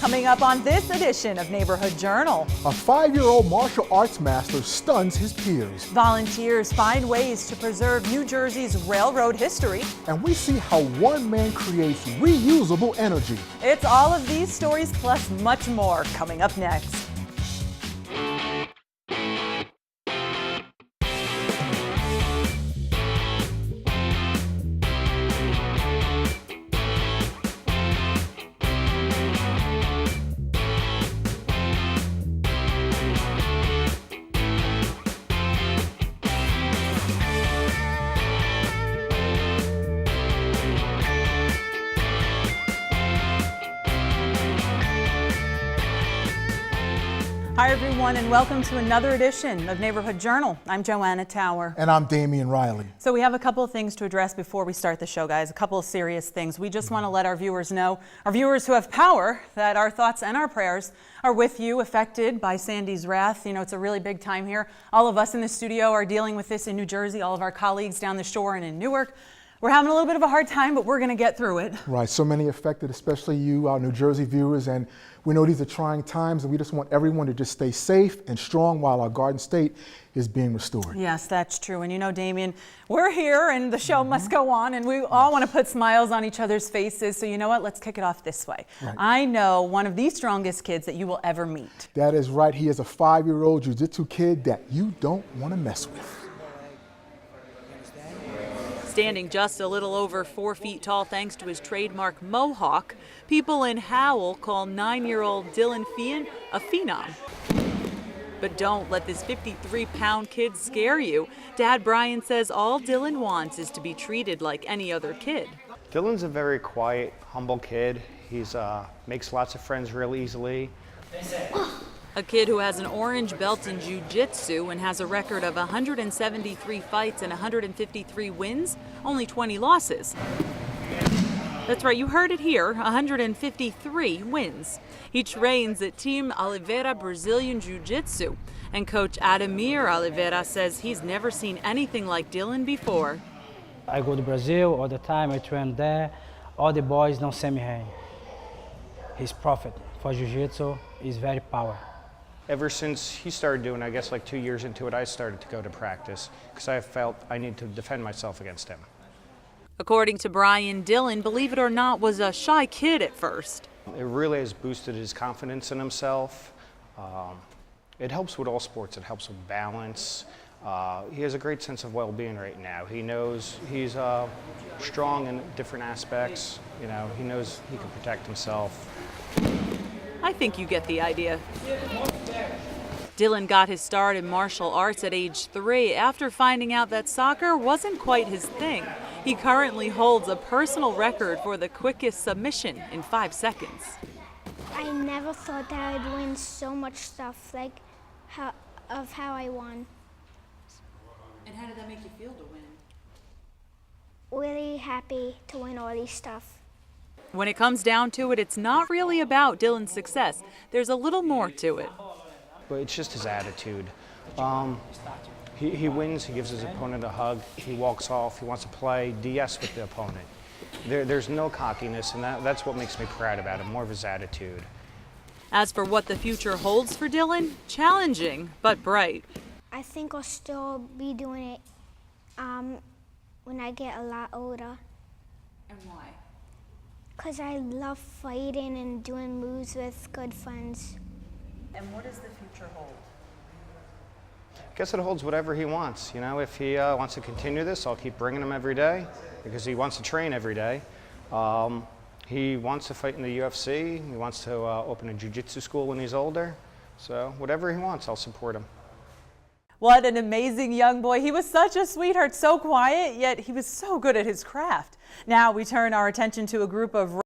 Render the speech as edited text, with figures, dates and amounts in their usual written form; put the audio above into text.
Coming up on this edition of Neighborhood Journal. A 5-year-old martial arts master stuns his peers. Volunteers find ways to preserve New Jersey's railroad history. And we see how one man creates reusable energy. It's all of these stories plus much more coming up next. Hi everyone, and welcome to another edition of Neighborhood Journal. I'm Joanna Tower. And I'm Damian Riley. So we have a couple of things to address before we start the show, guys. A couple of serious things. We just want to let our viewers know, our viewers who have power, that our thoughts and our prayers are with you affected by Sandy's wrath. You know, it's a really big time here. All of us in the studio are dealing with this in New Jersey, all of our colleagues down the shore and in Newark. We're having a little bit of a hard time, but we're going to get through it. Right, so many affected, especially you, our New Jersey viewers, and we know these are trying times, and we just want everyone to just stay safe and strong while our Garden State is being restored. Yes, that's true. And you know, Damian, we're here and the show must go on, and we all want to put smiles on each other's faces. So you know what? Let's kick it off this way. Right. I know one of the strongest kids that you will ever meet. That is right. He is a 5-year-old jiu-jitsu kid that you don't want to mess with. Standing just a little over 4 feet tall thanks to his trademark mohawk, people in Howell call 9-year-old Dylan Feehan a phenom. But don't let this 53-pound kid scare you. Dad Brian says all Dylan wants is to be treated like any other kid. Dylan's a very quiet, humble kid. He's makes lots of friends real easily. A kid who has an orange belt in jiu-jitsu and has a record of 173 fights and 153 wins, only 20 losses. That's right, you heard it here, 153 wins. He trains at Team Oliveira Brazilian Jiu-Jitsu, and coach Ademir Oliveira says he's never seen anything like Dylan before. I go to Brazil all the time, I train there. All the boys don't see me here. He's prophet for Jiu-Jitsu, he's very powerful. Ever since he started doing, I guess like 2 years into it, I started to go to practice because I felt I need to defend myself against him. According to Brian, Dylan, believe it or not, was a shy kid at first. It really has boosted his confidence in himself. It helps with all sports. It helps with balance. He has a great sense of well-being right now. He knows he's strong in different aspects. You know, he knows he can protect himself. I think you get the idea. Dylan got his start in martial arts at age 3 after finding out that soccer wasn't quite his thing. He currently holds a personal record for the quickest submission in 5 seconds. I never thought that I'd win so much stuff, like how I won. And how did that make you feel to win? Really happy to win all these stuff. When it comes down to it, it's not really about Dylan's success. There's a little more to it. But it's just his attitude. He wins, he gives his opponent a hug, he walks off, he wants to play DS with the opponent. There's no cockiness, and that's what makes me proud about him, more of his attitude. As for what the future holds for Dylan, challenging but bright. I think I'll still be doing it when I get a lot older. And why? Because I love fighting and doing moves with good friends. And what does the future hold? I guess it holds whatever he wants. You know, if he wants to continue this, I'll keep bringing him every day because he wants to train every day. He wants to fight in the UFC. He wants to open a jiu-jitsu school when he's older. So whatever he wants, I'll support him. What an amazing young boy. He was such a sweetheart, so quiet, yet he was so good at his craft. Now we turn our attention to a group of